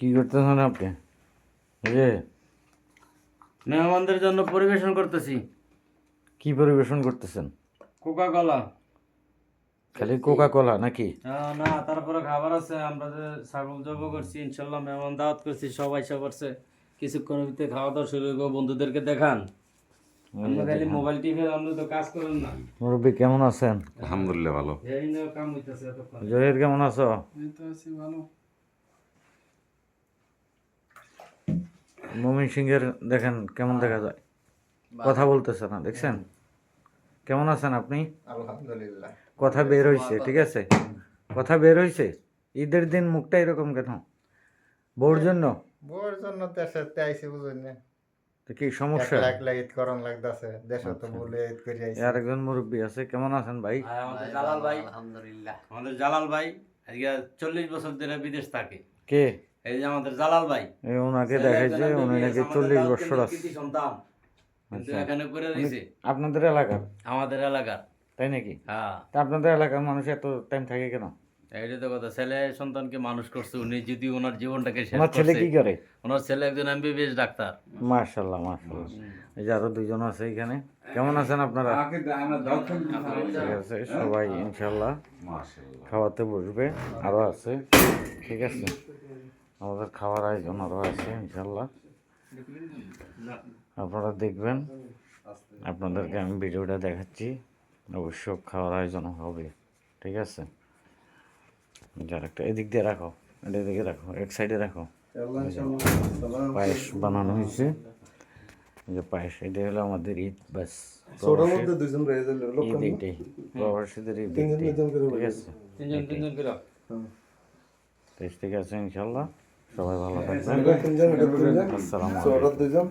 কি করতেছেন আপনি? এই যে মেহমানদের জন্য পরিবেশন করতেছি কি পরিবেশন করতেছেন? Coca Cola. খালি কোকা কোলা নাকি? না, তারপরে খাবার আছে। আমরা যে ছাগল জব করছি, ইনশাল্লাহ মেহমান দাওয়াত করছি, সবাই সব করছে। কিছুক্ষণের ভিতরে খাওয়া দাওয়া শুরু করবো। বন্ধুদেরকে দেখান। আমরা খালি মোবাইল টিপে, আপনি তো কাজ করেন না। মুরব্বী কেমন আছেন? আলহামদুলিল্লাহ ভালো। এই নিয়ে কাম হইতেছে এতক্ষণ। জহির কেমন আছো? মমিন সিংহের দেখেন কেমন দেখা যায়, কথা বলতেছে না, দেখছেন? কেমন আছেন আপনি? আলহামদুলিল্লাহ। কথা বের হইছে, ঠিক আছে, কথা বের হইছে। ঈদের দিন মুখটা এরকম কেন? বউর জন্য? বউর জন্য দেশে আইছি বুঝুন না। তো কি সমস্যা? একলা ঈদ করন লাগতাছে। দেশে তো বলে ঈদ করে আইছি। আর একজন মুরব্বী আছে, কেমন আছেন ভাই? আমাদের জালাল ভাই, আলহামদুলিল্লাহ। আমাদের জালাল ভাই আজকে 40 বছর ধরে বিদেশ থাকে। কে? এই যে আমাদের জালাল ভাই। এই ওনাকে দেখাইছে, উনি নাকি 40 বছর আছে। কৃতি সন্তান কিন্তু আচ্ছা। এখানে করে দিয়েছে আপনাদের এলাকার? আমাদের এলাকার। তাই নাকি? হ্যাঁ, তা আপনাদের এলাকার মানুষ এত টাইম থাকে কেন? এইটা তো কথা। ছেলে সন্তানকে মানুষ করছে উনি, যদি ওনার জীবনটাকে শেষ ওনার ছেলে করছে। কি করে? ওনার ছেলে একজন এমবিবিএস ডাক্তার। মাশাল্লাহ মাশাল্লাহ। এই যে আরো দুইজন আছে এখানে। কেমন আছেন আপনারা? ঠিক আছে, সবাই ইনশাল্লাহ খাওয়াতে বসবে। আরো আছে, ঠিক আছে, আমাদের খাওয়ার আয়োজন আরো আছে ইনশাল্লাহ। আপনারা দেখবেন, আপনাদেরকে আমি ভিডিওটা দেখাচ্ছি। অবশ্য খাওয়ার আয়োজন হবে, ঠিক আছে। যার একটা এদিক দিয়ে রাখো, এটা এদিকে রাখো, এক সাইডে রাখো। পায়েস বানানো হয়েছে, এই যে পায়েস, এটা হলো আমাদের ঈদ। বাস ঈদ এইটাই, প্রবাসীদের ঈদ এইটাই, ঠিক আছে। তিনজন করে। ঠিক আছে ইনশাল্লাহ, সবাই ভালো থাকবেন। আসসালামু আলাইকুম।